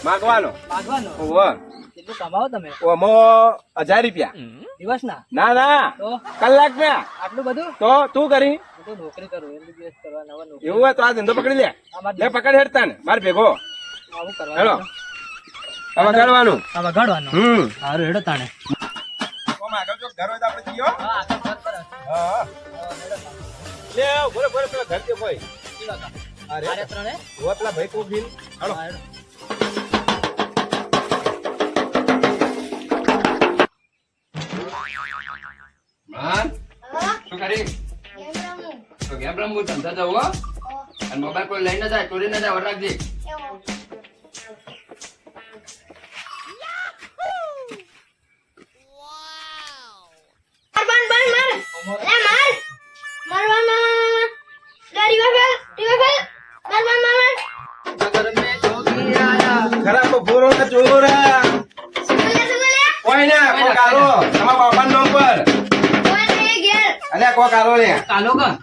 માગવાનો કેટલું કમાવો તમે? 1000 રૂપિયા દિવસ ના? ના તો કલાક ના. આટલું બધું? તો તું કરી હું તો નોકરી કરું, MBBS કરવા નવા નોકરી. એવું હોય તો આ ધંધો પકડી લે. લે પકડ હેડતા ને મારે ભેગો આવું કરવા. હેલો હવે કાઢવાનું. આ વગાડવાનું. સારું હેડો તાણે. આગળ તો ઘર હોય તો આપણે જઈએ. હા આગળ ઘર પર. હા લે બોલે બોલે પેલા ઘર કે ભાઈ અરે ત્રણે પેલા ભાઈ કોબીન હાલો. શું કરી તો ગેમ રમવું ધંધા જવું અને મોબાઈલ કોઈ લઈને જાય ચોરી ના જાય વર રાખજે. ખરાબ ભૂરો ના ચોરા કોઈ ના કોક આલો તમારા બાપા નો પર અલ્યા કોક આલો લે કાલો કા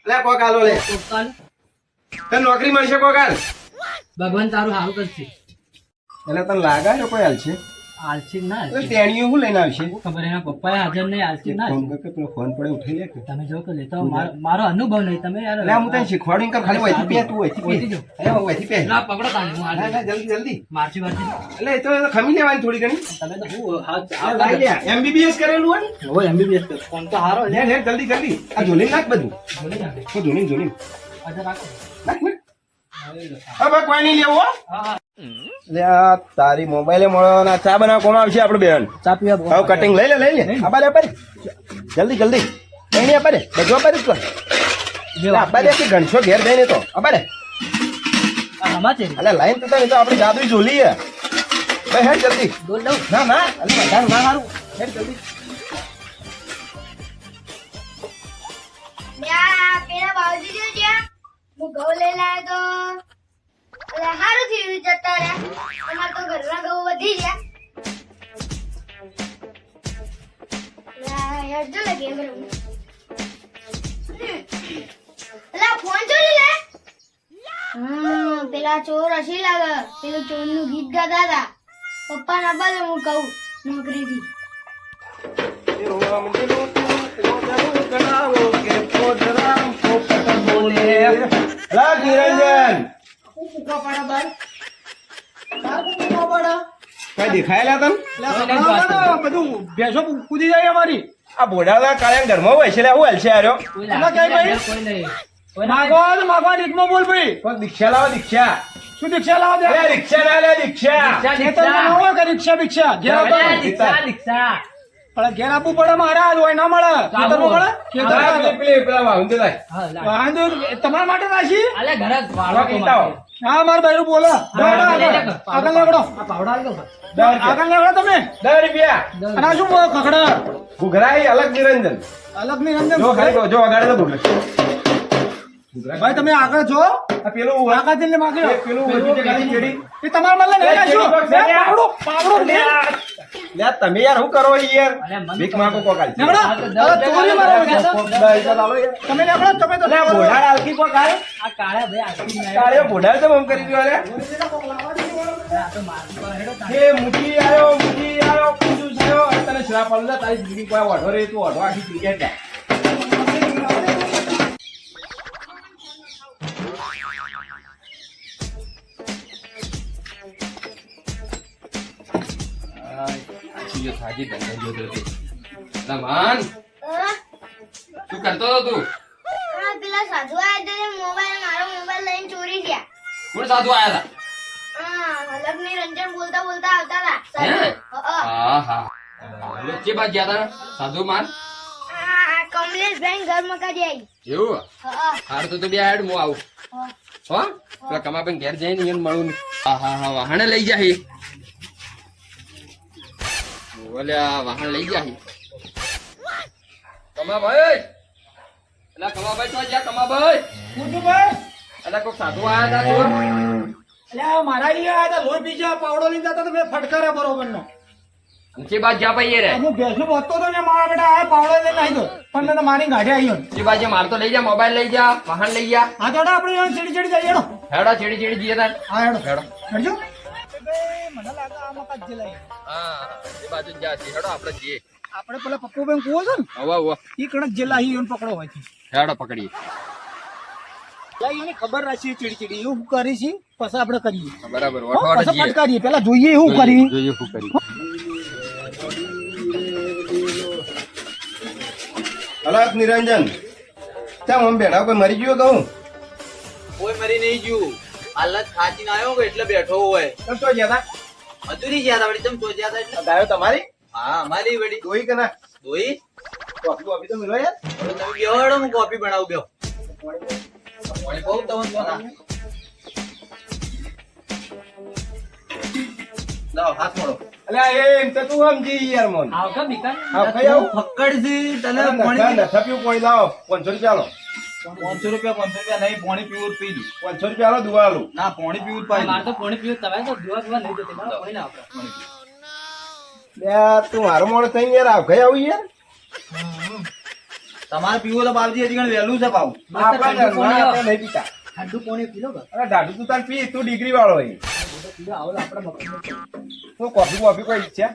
અલ્યા કોક આલો લે કાલ તને નોકરી મળશે કોક આલ ભગવાન તારું હારું કરશે. એટલે તને લાગે છે કોઈ હાલ છે આલસી ના તો તેણીઓ હું લઈને આવશે ખબર એના પપ્પા હાજર નહીં, આલસી ના ફોન કર કે પેલો ફોન પડે ઉઠાઈ લે કે તમે જો કે લેતો મારો અનુભવ નહીં. તમે યાર એટલે હું તને શીખવાડું કે ખાલી વહીથી પે તું વહીથી પે અરે વહીથી પે ના પકડો તાને હું ના ના જલ્દી જલ્દી મારચી એટલે એ તો ખમી લેવાની થોડી ઘણી તમે તો હું લાઈ લે MBBS કરેલું હોય ને હોય MBBS ફોન તો હારો લે લે જલ્દી જલ્દી આ જોલી નાખ બધું બોલી નાખે. તો જોલી અચ્છા રાખો. નાખ નાખ હવે કોઈ નહીં લેવો હા લે આ તારી મોબાઈલે મળો ના ચા બનાવ કોણ આવશે આપણું બેન ચા પીવા હવે કટિંગ લઈ લે આબા દે પર જલ્દી જલ્દી કઈ નહીં આપા દે બધું આપા દે તો આપા દે કે ગણશો ઘેર જઈને તો આપા દે સમાચાર અલે લાઈન તો નહીં તો આપણી જાદુ જોલી હે ભાઈ હેડ જલ્દી બોલ દઉં. ના ના અલે વધારે ના હારું હેડ જલ્દી પેલા બાવજી જો જ્યાં હું ઘઉં લઈ લાવ્યો તો એટલે સારું થયું જતા રહ્યા. અમારે તો ઘરના ઘઉં વધી ગયા. યાર જો લાગે એમ રમું. પેલા ફોન ચોરી લે. પેલા ચોર હસી લાગે. પેલું ચોરનું ગીત ગાતા હતા. પપ્પા ના બાદ હું કહું નોકરીથી. નિરંજન કઈ દેખાયેલા તમ બધું ભેંસો કૂદી જાય અમારી. આ બોડાલા કાળિયા ઘરમાં હોય છે હું હાલ છે આર્યો કોઈ માગવા રીતમાં બોલ ભાઈ. કોક દીક્ષા લાવો દીક્ષા શું દીક્ષા લાવો દે? અરે દીક્ષા ના લે દીક્ષા ખેતરમાં ના હોય કે દીક્ષા ભિક્ષા ઘેર આવતો પણ ઘેર આપવું પડે મહારાજ હોય ના મળે ખેતરમાં મળે પેલા વાહન દે લાય વાંધો તમારા માટે રાશી કીતાઓ હા મારા ભાઈ બોલો આગળ નીકળો આગળ નીકળો તમે 10 રૂપિયા અને આ શું ખખડા ઘુઘરાઈ અલગ નિરંજન અલગ ની રંજન જો ખાલી જો વગાડે તો ઘુઘરા ભાઈ તમે આગળ છો આ પેલું આગળ જઈને માગ્યો પેલું વધુ છે ખાલી ચેડી એ તમારા મતલબ નહીં નાખ્યું. પાવડો લે લે તમે યાર શું કરો યાર ભીખ માંગો કોકાલ નીકળો હવે ચોરી મારો છે. તમે નીકળો તમે તો લે બોડા આલકી કોકાલ આ કાળા ભાઈ આખી નહીં કાળે બોડા તો મમ કરી દીધો લે આ તો મારવા હેડો એ મુઠી આયો પૂછું છયો તને શ્રાપ આલ્લા તારી જિંદગી કોઈ ઓઢો રે તું ઓઢો આખી ક્રિકેટ દે રમણ શું કરતો હતો તું? પેલા સાધુ આયા હતા મોબાઈલ મારો મોબાઈલ લઈને ચોરી ગયા. કોણ સાધુ આયા અલગ ની રંજન બોલતા બોલતા આવતા હતા. હે? સાધુ. હા હા જે બાદ ગયા તા સાધુ માન કમલેશભાઈ ઘર મકાજી આવી. એવું હાર તો બે હેડ હું આવું હો પેલા કમાબેન ઘેર જઈને એને મળું હા હા હા વાહણે લઈ જાય ઓલ્યા વાહણ લઈ જાય કમાભાઈ એલા કમાભાઈ તો જ્યાં કમાભાઈ એલા કોક સાધુ આયા હતા તો એટલે મારા અહીંયા આયા હતા લોહી પીજા પાવડો લઈને જતા તો મેં ફટકાર્યા બરોબર નો જે બાજુ જા ભાઈ એ રે હું ભેંસું બોલતો હતો ને મારા બેટા આ પાવડો લઈને આવી દો પણ મેં તો મારી ગાડી આવ્યો જે બાજુ માર તો લઈ જા મોબાઈલ લઈ જા વાહન લઈ જા હા તો આપણે ચડી ચડી જઈએ હેડો હેડો ચીડી ચીડી જઈએ તાર હા હેડો હેડો હેડજો મને લાગે આ મકાન જે લઈ હા એ બાજુ જા છે હેડો આપણે જઈએ આપણે પેલા પપ્પુભાઈ કુવો છે ને હવે હવે ઈ કણક જેલા હી એને પકડો હોય છે હેડો પકડીએ એટલે એને ખબર રાખીએ ચીડી એવું કરી છે પછી આપણે કરીએ બરાબર હો, વટવાટ પછી જઈએ ફટકારીએ પેલા જોઈએ એવું કરી જોઈએ શું કરી અલગ નિરંજન ચમ આમ બેઠા કોઈ મરી ગયો કહું કોઈ મરી નહીં ગયું હાલત ખાચીને આવ્યો હોય એટલે બેઠો હોય કેમ તો ગયા મજૂરી ગયા હતા વળી તમે તો ગયા હતા એટલે હતા ગાયો તમારી હા અમારી વળી દોઈ કે ના દોઈ કોફી કોફી તો મિલો યાર હવે તમે બેહો હેડો હું કોફી બનાવું બેહો પાણી બહુ તમને તો ના લાવો હાથ મોડો અલ્યા એમ તો તું સમજી યાર મોન આવ કે મિકન આવ કઈ આવ ફક્કડથી તને પાણી પાણી થપ્યું પાણી લાવો 500 રૂપિયા લો 500 રૂપિયા નહીં પાણી પીવું જ પી દી 500 રૂપિયા લો દુવાળું ના પાણી પીવું જ પાઈ માર તો પાણી પીવું તમે તો દિવસ માં નહીં જતી મારા પાણી ના આપો યાર તું મારો મોડો થઈ યાર આવ કઈ આવું યાર તમારે પીવું તો બાપજી હજી ઘણું વહેલું છે પાવું આપણા ઘરમાં આપણે નહીં પીતા ઠંડુ પાણી પી લો કે અરે દાદુ તું તાર પી તું ડિગ્રી વાળો હોય પીલો આવો આપણે મકાન તું કોફી કોફી કોઈ ઈચ્છા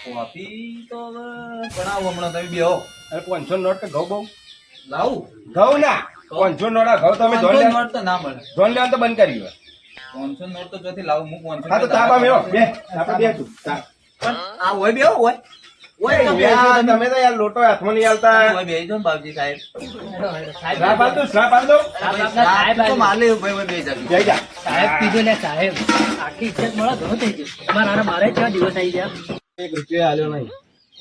કોફી તો હવે બનાવો હમણાં તમે બેહો અરે 500 નોટ કે ઘઉં બહુ લાવું ઘઉં ના 500 નોટ ઘઉં તમે 500 ધોન નોટ તો ના મળે લેવાનું તો બંધ કરી દો 500 નોટ તો જોથી લાવું હું 500 હા તો તાપા મેળો બે તાપા બે તું તાપ. પણ આ હોય બેહો હોય હોય તો બેહો યાર, તમે તમે તો યાર લોટો હાથમાં નહીં આલતા હોય બેહી જાઓ ને બાપજી સાહેબ શ્રાપ આલ દો શ્રાપ આલ દો સાહેબ તો માલે ભાઈ ભાઈ બેહી જાજો જઈ જા સાહેબ પીધો લે સાહેબ આખી ઇજ્જત મળે ઘણો થઈ ગયો તમારા મારે ક્યાં દિવસ આવી ગયા 1 રૂપિયા આલ્યો નહીં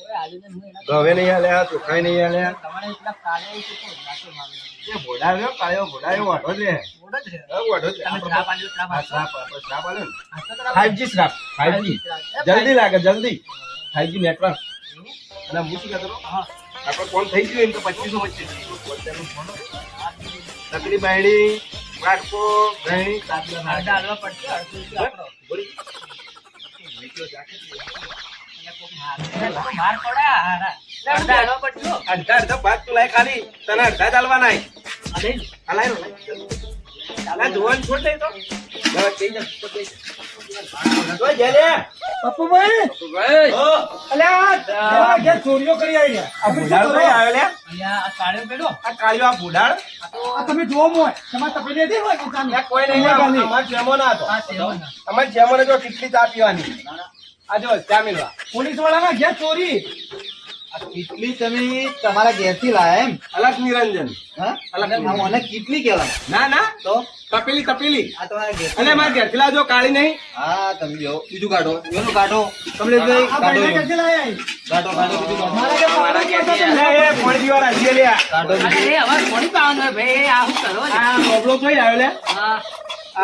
ઓય આજે ને હું એના હવે નહીં આલ્યા ચોખાઈ નહીં આલ્યા તમારે એટલા કાલે આવી છે તો નાખો મારે એ ભોડાયો કાળ્યો ભોડાયો વાઢો છે મોડો જ રહે હા, વાઢો છે તમે શ્રાપ આલ્યો શ્રાપ હા, આપ્યો. શ્રાપ શ્રાપ આલ્યો ને આ તો તમે 5G શ્રાપ 5G જલ્દી લાગે જલ્દી 5G નેટવર્ક અને હું શું કહેતો હતો? આપણે કોણ થઈ ગયું એમ તો 25 નકલી બાયડી વાટકો ગણી અડધા હાલવા પડશે અડધો રૂપિયા આપણો. માર પડે હારા. અડધા હાલવા પડશે. અડધા અડધા ભાગ તું લાય ખાલી તને અડધા ચાલવા નાય આ લઈ લો. હલાય ચાલા જોવાનું છોડ દે તો બસ થઈ જા તો જેલે પપ્પુભાઈ ભાઈ અલ્યા આ ઘેર ચોરીઓ કરી આવી રહ્યા. આ ભૂડાળ ભાઈ આવ્યો લે અહીંયા આ કાળિયો પેલો આ કાળિયો આ ભૂડાળ આ તમે જોવો મોય તમારે તપેલી હતી હોય કે ચાની? કોઈ નહીં અમાર જેમો ના હતો આ સેવન. અમાર જેમો ને જો કેટલી ચા પીવાની આ જો ચા મિલવા પોલીસ વાળાના ઘેર ચોરી આ કેટલી તમે તમારા ઘેરથી લાયા એમ અલગ નિરંજન હા આ મને કેટલી કહેવાય ના ના તો તપેલી તપેલી આ તમારા ઘેર અને મારા ઘેરથી લાવજો કાળી નહીં હા તમે બેહો બીજું કાઢો એનું કાઢો કમલેશભાઈ આ કાઢો ભાઈને એનું. ક્યાંથી લાયા? કાઢો કાઢો બીજું કાઢો મારા ઘેર પાવડા ક્યાં હતા તમે? એ પાણી પીવા રાખજે લે કાઢો અરે બીજું. એ હવે કોની પાવાનું હોય ભાઈ? આ શું કરો છો? આ પ્રોબ્લેમ જોઈ આવ્યો લે હા.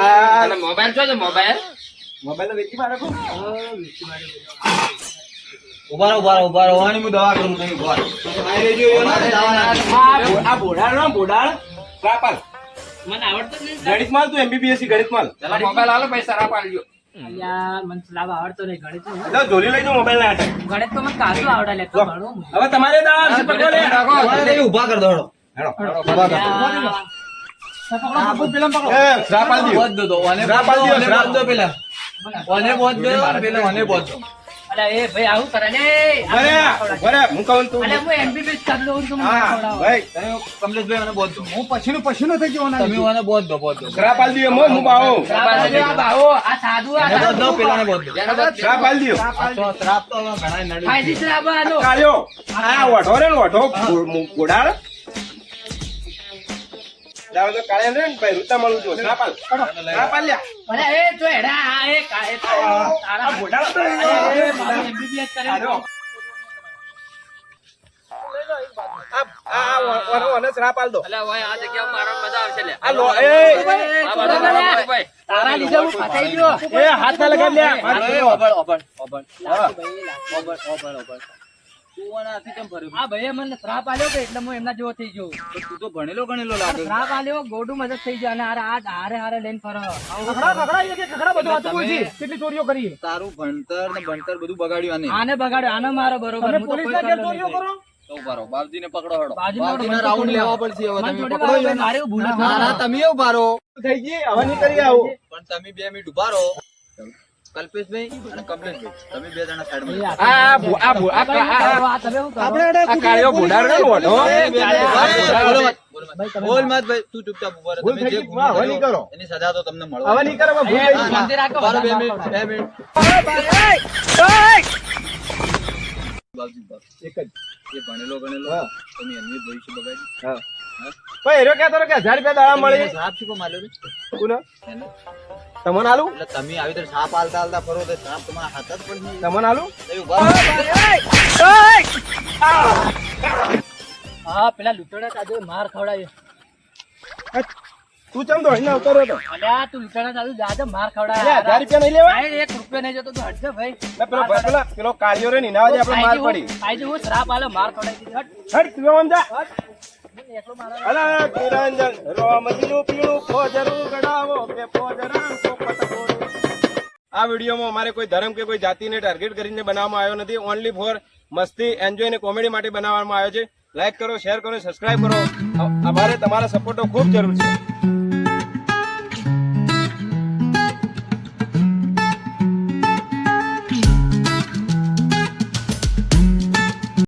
આ અને મોબાઈલ જો છે મોબાઈલ મોબાઈલ તો વેચી મારે ઉભા રહો આની હું દવા કરું તમે ઉભા રહો. આ ભોડાળ નો ભોડાળ રાપાલ મને આવડતું જ નહીં. ગણિત તું MBBS ગણિત માલ પેલા મોબાઈલ આલો પૈસા રાપ આલજો અલ્યા, મને લાભ આવડતો નહીં ગણિતનું. તો જોલી લઈ જાઓ મોબાઈલ ના હાથે. ગણિત તો મને કાચું આવડે લે લો. ભણવું. હવે તમારે દામ છે પકડો લે તમારે તમે ઉભા કરી દો હેડો. હેડો ઉભા કરી દો. પકડો, પકડો, પેલા પકડો. એ શ્રાપ આલ દ્યો. બોધ દો તો. ઓને શ્રાપ આલ દ્યો, શ્રાપ. બોધ દો પેલા. ઓને બોધ દો, પેલા ઓને બોધ દો. અલ્યા, એ ભાઈ આવું કરે લે. બરે બરે હું કહું તું અલ્યા, હું MBBS કરી લઉં છું, મને હા ખવડાવો. ભાઈ તમે કમલેશભાઈ ઓને બોધ દો. હું પછીનું થઈ ગયો તમે ઓને બોધ દો બોધ દો. શ્રાપ આલ દ્યો હું બાવો આ બાવો, આ સાધુ, આ એને બોધ દો, સાધુ. પેલાને બોધ દો. શ્રાપ આલ દ્યો આ તો શ્રાપ તો હવે ઘણાય નડી ફાયદી છે. શ્રાપ આલો. કાળ્યો આ વઢો રે ને વઢો ઘોડાળ જાવ તો કાળે ને ભાઈ રૂતા મળું છું શ્રાપ આલ શ્રાપ આલ લ્યા અલ્યા, એ જો હેડા, આ એ તારા ઘોડાળ એ મારું MBBS કરેલું. આ શ્રાપ આલ દો અલ્યા ઓય આ જગ્યા મારા મજા આવશે લે આ લો એ આ બધો ભાઈ તારા લીધે હું ફસાઈ ગયો. એ હાથ ના લગાડ લ્યા ઓબળ ઓબળ ઓબળ. તું આના હાથે કેમ ફર્યો? આ ભાઈએ મને શ્રાપ આલ્યો કે એટલે હું એમના જેવો થઈ ગયો. તું તો ભણેલો ગણેલો લાગે. શ્રાપ આલ્યો ગોડું મદદ થઈ જાય અને હારે હારે લઈને ફરો. ખખડા એ કે ખખડા બધું હતું બોલજી. કેટલી ચોરીઓ કરી તારું ભણતર ને ભણતર બધું બગાડ્યું આને. આને બગાડ્યો આને મારો બરોબર. તમે હું તો કોઈ પોલીસના ઘેર કરતો ચોરીઓ નથી. કરો તો ઉભા રહો. બાપજીને પકડો હડો. બાપજીને બાપજીના પકડો. રાઉન્ડ લેવા પડશે હવે. મને તમે જોડે પકડો મારો એને. મારે એવું ભૂલ જ ના, ના, ના. તમે ઉભા રહો. થઈ ગઈ હવે નહીં કરી આવું પણ તમે 2 મિનિટ ઉભા રહો. કલ્પેશભાઈ અને કમલેશભાઈ, તમે 2 જણા સાઈડમાં જાઓ. આ તમે શું કરો? આ કાળિયો ભૂંડાર ને મોઢો બોલો મત. ભાઈ તમે બોલ મત ભાઈ. તું ચૂપચાપ ઉભા રહો. ભૂલ તમે થઈ જે ગઈ. ગુનો હવે નહીં કર્યો, કરો. એની સજા તો તમને મળે. હવે નહીં કરે હવે ભૂલ થઈ ગઈ. શાંતિ રાખો. ઉભા રહો, 2 મિનિટ, 2 મિનિટ. બાપજી, બાપજી. એક જ જે ભણેલો ગણેલો હા. તમે એનું ભવિષ્ય બગાડ્યું. હા ભાઈ હેરો કહેતો હતો કે 1000 રૂપિયા દાડા તમે મળી એને સાપ શું કામ આલ્યો રે? કોને એને? તમને આલું એટલે તમે આવી રીતે સાપ આલતા આલતા ફરો તો સાપ તમારા હાથ જ પડશે. તમને આલું તમે ઉભા રહો. હા પેલા લૂંટણા તાજો માર ખવડાવ્યો. તું ચમ દોડીને આવતો રહ્યો હતો અલ્યા તું લૂંટણા તાજો જાજે માર અલ્યા, ખવડાવ્યો. 1000 રૂપિયા નહીં લેવા આ 1 રૂપિયો નહીં જતો તું હટજે ભાઈ. ના, પેલો ભાઈ પેલો કાળિયો રે નીના વાજે આપણે માર પડી આઈ હું શ્રાપ આલે માર ખવડાવી દીધી. હટ. હટ તું આમ જા એકલો મારો. અલા નિરંજન રોમજીનું પીળું ફોજરું ગડાવો કે ફોજરામ પોપટ ગોળું. આ વિડીયોમાં અમારે કોઈ ધર્મ કે કોઈ જાતિને ટાર્ગેટ કરીને બનાવવામાં આવ્યો નથી. ઓનલી ફોર મસ્તી એન્જોય અને કોમેડી માટે બનાવવામાં આવ્યો છે. લાઈક કરો, શેર કરો, સબસ્ક્રાઇબ કરો. અમારે તમારા સપોર્ટનો ખૂબ જરૂર છે.